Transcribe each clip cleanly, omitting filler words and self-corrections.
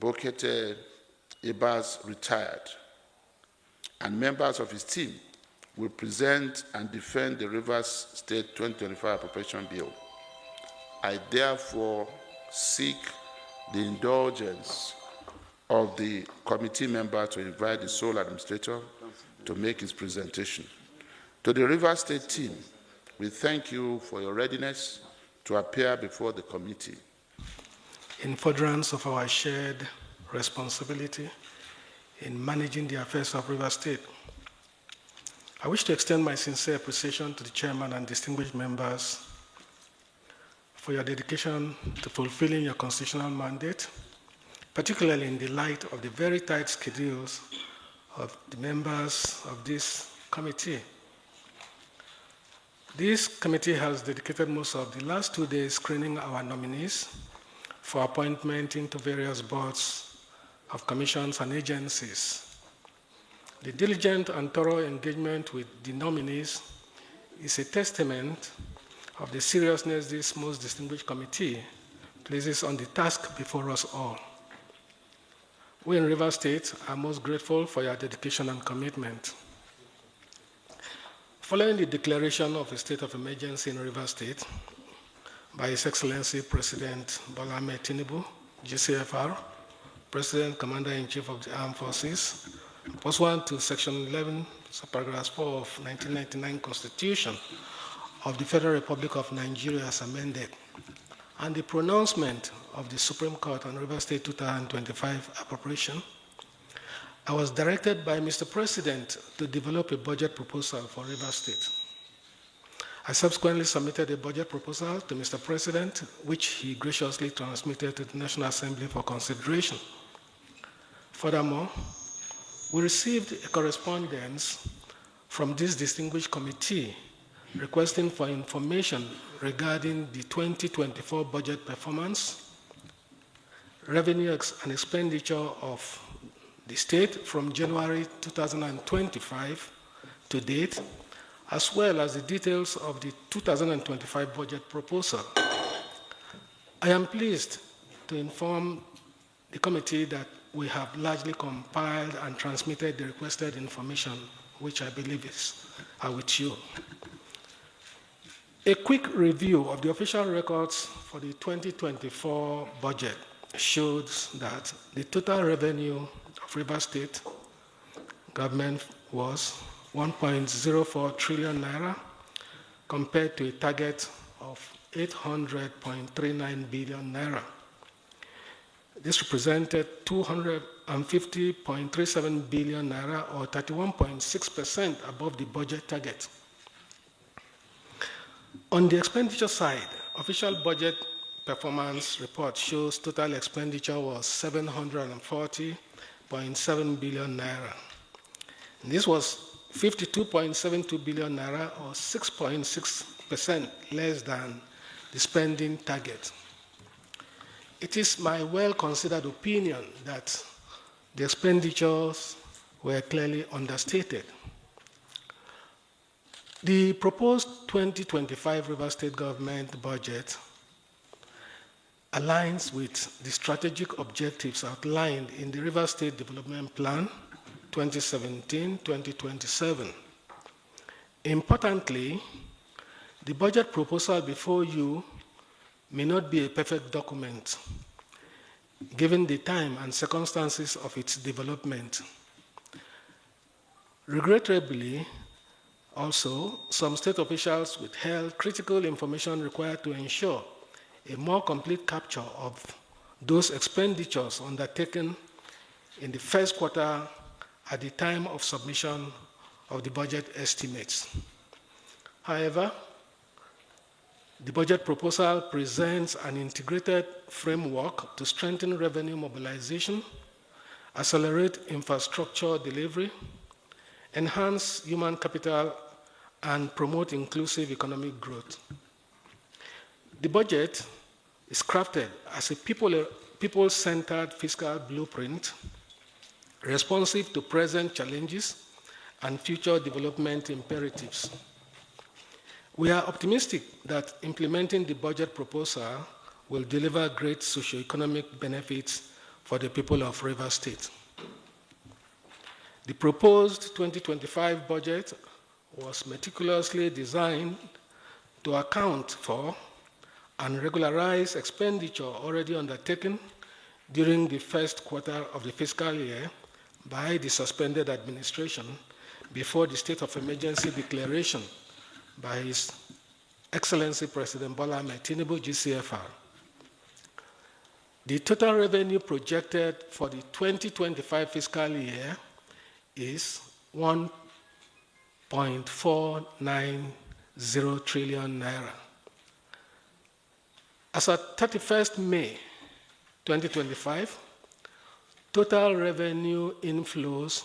Bokete Ibas retired, and members of his team will present and defend the Rivers State 2025 Appropriation Bill. I therefore seek the indulgence of the committee member to invite the sole administrator to make his presentation. To the Rivers State team, we thank you for your readiness to appear before the committee. In furtherance of our shared responsibility in managing the affairs of Rivers State, I wish to extend my sincere appreciation to the chairman and distinguished members for your dedication to fulfilling your constitutional mandate, particularly in the light of the very tight schedules of the members of this committee. This committee has dedicated most of the last 2 days screening our nominees for appointment into various boards of commissions and agencies. The diligent and thorough engagement with the nominees is a testament of the seriousness this most distinguished committee places on the task before us all. We in Rivers State are most grateful for your dedication and commitment. Following the declaration of a state of emergency in Rivers State by His Excellency President Bola Ahmed Tinubu, GCFR, President Commander-in-Chief of the Armed Forces, pursuant to Section 11, Paragraph 4 of 1999 Constitution of the Federal Republic of Nigeria as amended, and the pronouncement of the Supreme Court on Rivers State 2025 appropriation, I was directed by Mr. President to develop a budget proposal for Rivers State. I subsequently submitted a budget proposal to Mr. President, which he graciously transmitted to the National Assembly for consideration. Furthermore, we received a correspondence from this distinguished committee requesting for information regarding the 2024 budget performance, revenue and expenditure of the state from January 2025 to date, as well as the details of the 2025 budget proposal. I am pleased to inform the committee that we have largely compiled and transmitted the requested information, which I believe are with you. A quick review of the official records for the 2024 budget shows that the total revenue of Rivers State government was 1.04 trillion naira compared to a target of 800.39 billion naira. This represented 250.37 billion naira or 31.6% above the budget target. On the expenditure side, official budget performance report shows total expenditure was 740.7 billion naira. This was 52.72 billion naira or 6.6% less than the spending target. It is my well-considered opinion that the expenditures were clearly understated. The proposed 2025 Rivers State government budget aligns with the strategic objectives outlined in the Rivers State Development Plan 2017-2027. Importantly, the budget proposal before you may not be a perfect document, given the time and circumstances of its development. Regrettably, also, some state officials withheld critical information required to ensure a more complete capture of those expenditures undertaken in the first quarter at the time of submission of the budget estimates. However, the budget proposal presents an integrated framework to strengthen revenue mobilization, accelerate infrastructure delivery, enhance human capital, and promote inclusive economic growth. The budget is crafted as a people-centered fiscal blueprint responsive to present challenges and future development imperatives. We are optimistic that implementing the budget proposal will deliver great socioeconomic benefits for the people of Rivers State. The proposed 2025 budget was meticulously designed to account for and regularize expenditure already undertaken during the first quarter of the fiscal year by the suspended administration before the state of emergency declaration by His Excellency President Bola Ahmed Tinubu, GCFR. The total revenue projected for the 2025 fiscal year is 1.490 trillion naira. As at 31st May 2025, total revenue inflows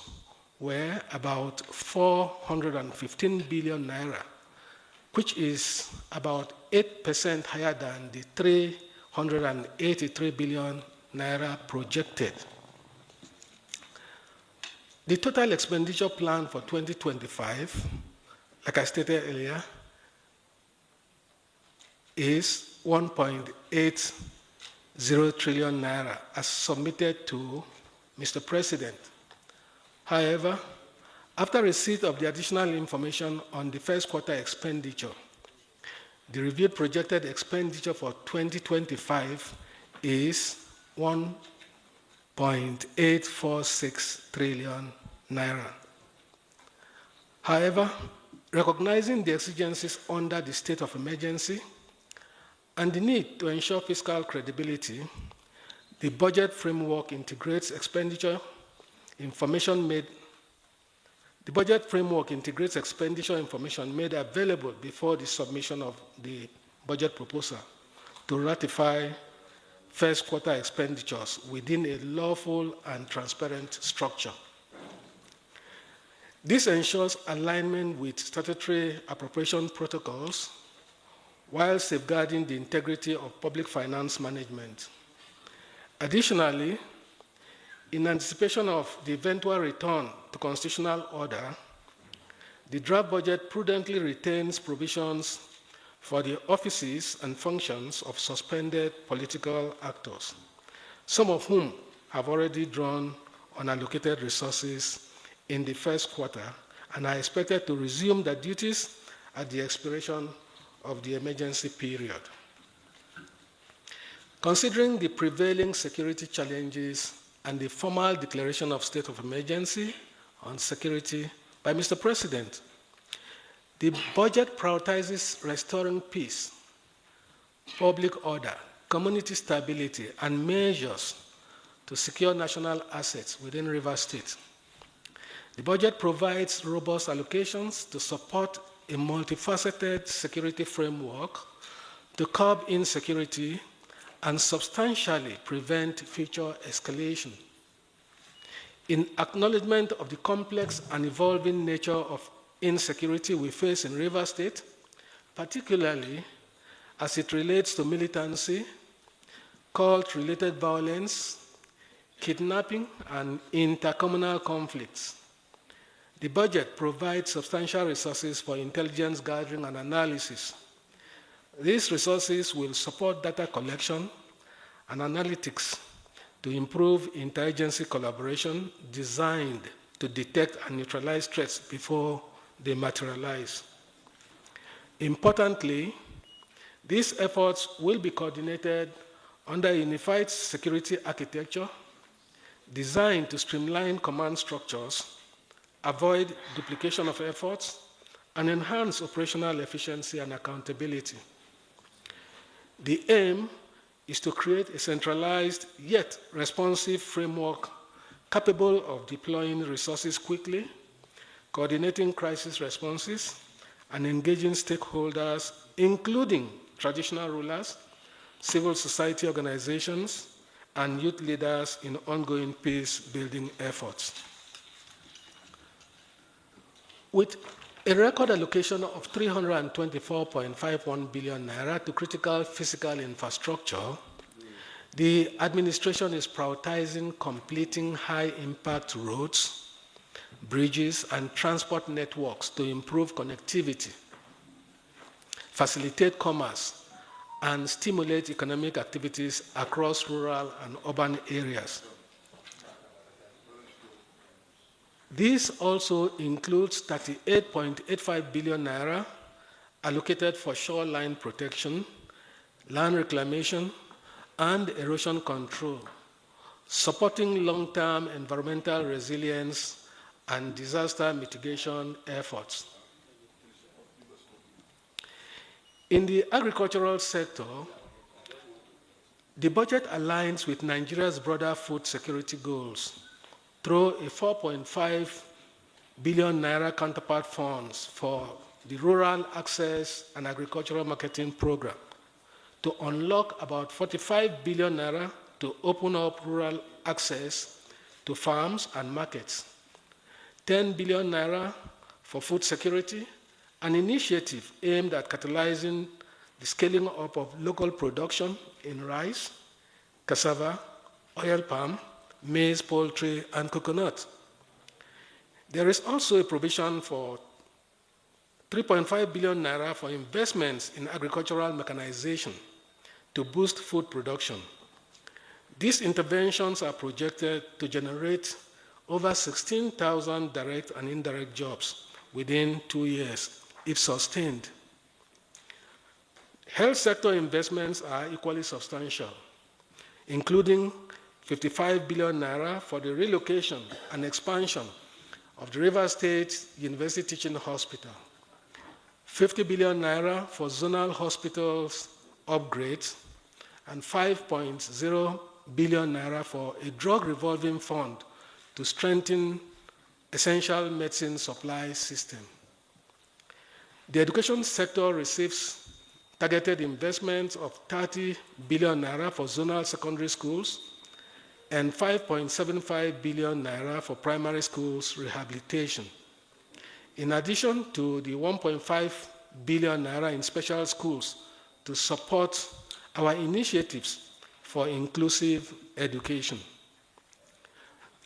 were about 415 billion naira, which is about 8% higher than the 383 billion naira projected. The total expenditure plan for 2025, like I stated earlier, is 1.80 trillion naira as submitted to Mr. President. However, after receipt of the additional information on the first quarter expenditure, the reviewed projected expenditure for 2025 is 1.846 trillion naira. However, recognizing the exigencies under the state of emergency and the need to ensure fiscal credibility, the budget framework integrates expenditure information made available before the submission of the budget proposal to ratify first quarter expenditures within a lawful and transparent structure. This ensures alignment with statutory appropriation protocols while safeguarding the integrity of public finance management. Additionally, in anticipation of the eventual return to constitutional order, the draft budget prudently retains provisions for the offices and functions of suspended political actors, some of whom have already drawn unallocated resources in the first quarter and are expected to resume their duties at the expiration of the emergency period. Considering the prevailing security challenges and the formal declaration of state of emergency on security by Mr. President, the budget prioritizes restoring peace, public order, community stability, and measures to secure national assets within Rivers State. The budget provides robust allocations to support a multifaceted security framework to curb insecurity and substantially prevent future escalation. In acknowledgement of the complex and evolving nature of insecurity we face in Rivers State, particularly as it relates to militancy, cult-related violence, kidnapping, and intercommunal conflicts, the budget provides substantial resources for intelligence gathering and analysis. These resources will support data collection and analytics to improve interagency collaboration designed to detect and neutralize threats before they materialize. Importantly, these efforts will be coordinated under a unified security architecture designed to streamline command structures, avoid duplication of efforts, and enhance operational efficiency and accountability. The aim is to create a centralized yet responsive framework capable of deploying resources quickly, coordinating crisis responses, and engaging stakeholders, including traditional rulers, civil society organizations, and youth leaders in ongoing peace-building efforts. With a record allocation of 324.51 billion naira to critical physical infrastructure, the administration is prioritizing completing high-impact roads, bridges, and transport networks to improve connectivity, facilitate commerce, and stimulate economic activities across rural and urban areas. This also includes 38.85 billion naira allocated for shoreline protection, land reclamation, and erosion control, supporting long-term environmental resilience and disaster mitigation efforts. In the agricultural sector, the budget aligns with Nigeria's broader food security goals through a 4.5 billion naira counterpart funds for the Rural Access and Agricultural Marketing Program to unlock about 45 billion naira to open up rural access to farms and markets, 10 billion naira for food security, an initiative aimed at catalyzing the scaling up of local production in rice, cassava, oil palm, maize, poultry, and coconut. There is also a provision for 3.5 billion naira for investments in agricultural mechanization to boost food production. These interventions are projected to generate over 16,000 direct and indirect jobs within 2 years, if sustained. Health sector investments are equally substantial, including 55 billion naira for the relocation and expansion of the Rivers State University Teaching Hospital, 50 billion naira for zonal hospitals upgrades, and 5.0 billion naira for a drug revolving fund to strengthen essential medicine supply system. The education sector receives targeted investments of 30 billion naira for zonal secondary schools and 5.75 billion naira for primary schools rehabilitation. In addition to the 1.5 billion naira in special schools to support our initiatives for inclusive education.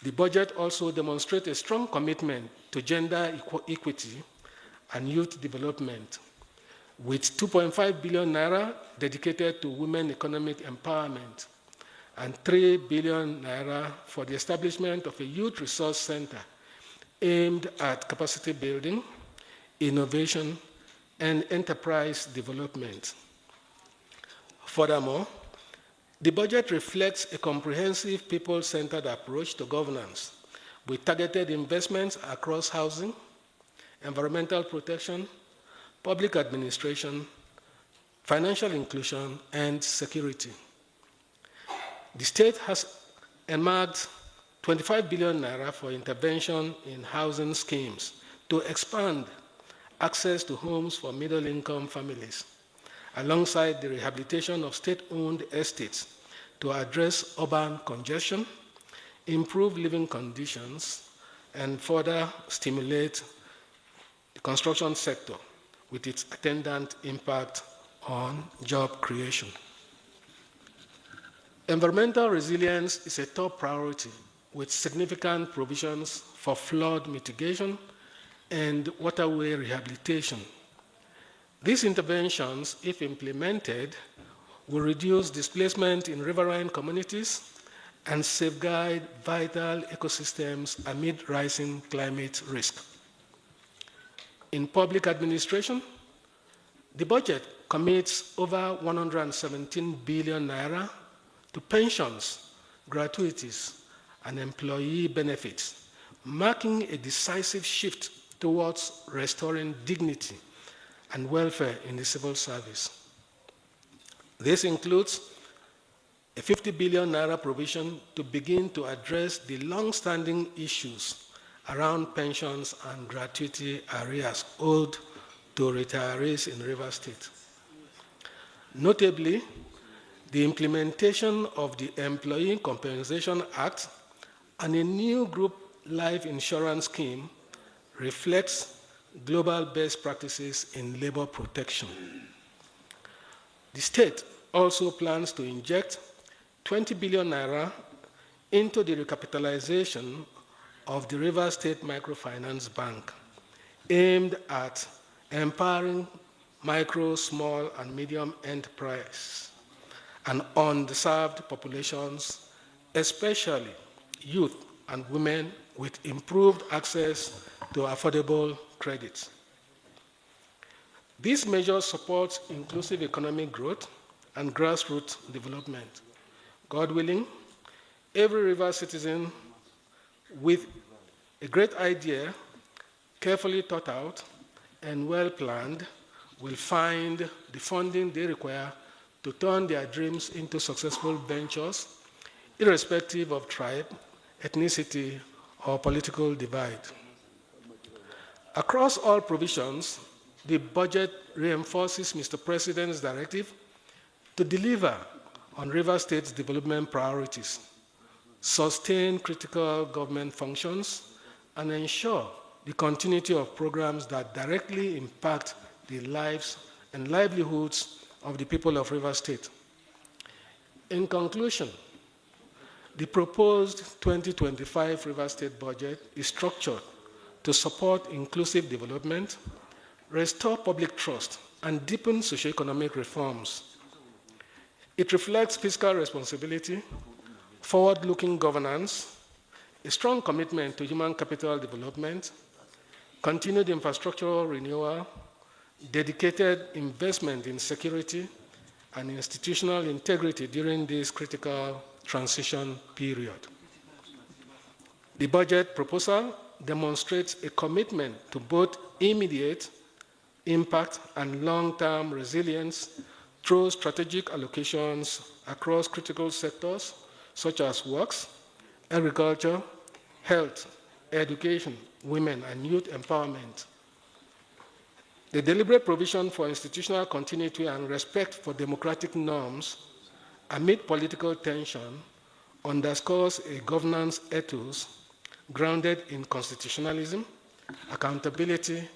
The budget also demonstrates a strong commitment to gender equity and youth development, with 2.5 billion naira dedicated to women economic empowerment and 3 billion naira for the establishment of a youth resource center aimed at capacity building, innovation, and enterprise development. Furthermore, the budget reflects a comprehensive people-centered approach to governance with targeted investments across housing, environmental protection, public administration, financial inclusion, and security. The state has earmarked 25 billion naira for intervention in housing schemes to expand access to homes for middle-income families, alongside the rehabilitation of state-owned estates to address urban congestion, improve living conditions, and further stimulate the construction sector with its attendant impact on job creation. Environmental resilience is a top priority with significant provisions for flood mitigation and waterway rehabilitation. These interventions, if implemented, will reduce displacement in riverine communities and safeguard vital ecosystems amid rising climate risk. In public administration, the budget commits over 117 billion naira to pensions, gratuities, and employee benefits, marking a decisive shift towards restoring dignity and welfare in the civil service. This includes a 50 billion naira provision to begin to address the long-standing issues around pensions and gratuity arrears owed to retirees in Rivers State. Notably, the implementation of the Employee Compensation Act and a new group life insurance scheme reflects global best practices in labor protection. The state also plans to inject 20 billion naira into the recapitalization of the Rivers State Microfinance Bank, aimed at empowering micro, small, and medium enterprise and underserved populations, especially youth and women with improved access to affordable credit. These measures support inclusive economic growth and grassroots development. God willing, every river citizen with a great idea, carefully thought out and well planned, will find the funding they require to turn their dreams into successful ventures, irrespective of tribe, ethnicity, or political divide. Across all provisions, the budget reinforces Mr. President's directive to deliver on River State's development priorities, sustain critical government functions, and ensure the continuity of programs that directly impact the lives and livelihoods of the people of River State. In conclusion, the proposed 2025 River State budget is structured to support inclusive development, restore public trust, and deepen socioeconomic reforms. It reflects fiscal responsibility, forward-looking governance, a strong commitment to human capital development, continued infrastructural renewal, dedicated investment in security and institutional integrity during this critical transition period. The budget proposal demonstrates a commitment to both immediate impact and long-term resilience through strategic allocations across critical sectors such as works, agriculture, health, education, women, and youth empowerment. The deliberate provision for institutional continuity and respect for democratic norms amid political tension underscores a governance ethos grounded in constitutionalism, accountability,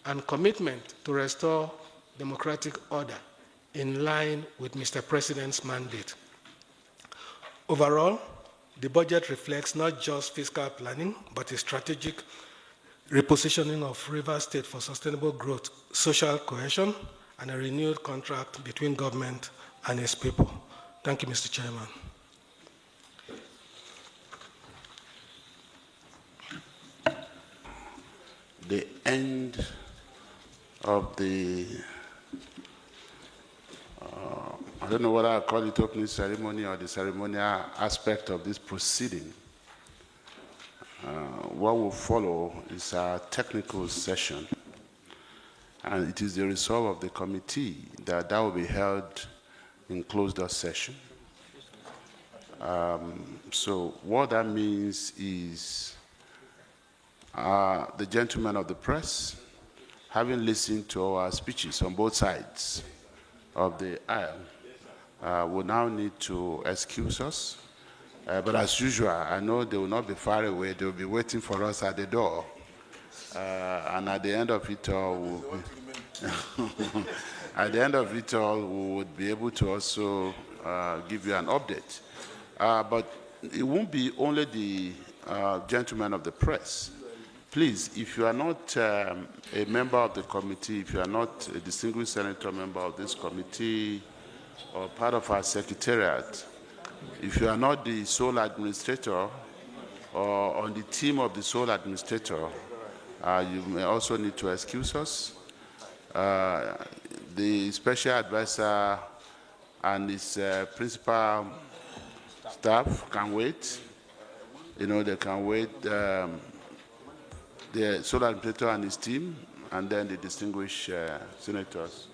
and commitment to restore democratic order in line with Mr. President's mandate. Overall, the budget reflects not just fiscal planning, but a strategic repositioning of River State for sustainable growth, social cohesion, and a renewed contract between government and its people. Thank you, Mr. Chairman. The end of the, I don't know whether I call it opening ceremony or the ceremonial aspect of this proceeding. What will follow is our technical session, and it is the resolve of the committee that will be held in closed-door session. So what that means is the gentlemen of the press, having listened to our speeches on both sides of the aisle, will now need to excuse us. But as usual, I know they will not be far away. They will be waiting for us at the door. And at the end of it all, we would be able to also give you an update. But it won't be only the gentlemen of the press. Please, if you are not a member of the committee, if you are not a distinguished senator member of this committee or part of our secretariat, if you are not the sole administrator or on the team of the sole administrator, you may also need to excuse us. The special advisor and his principal staff can wait. They can wait. The sole administrator and his team, and then the distinguished senators.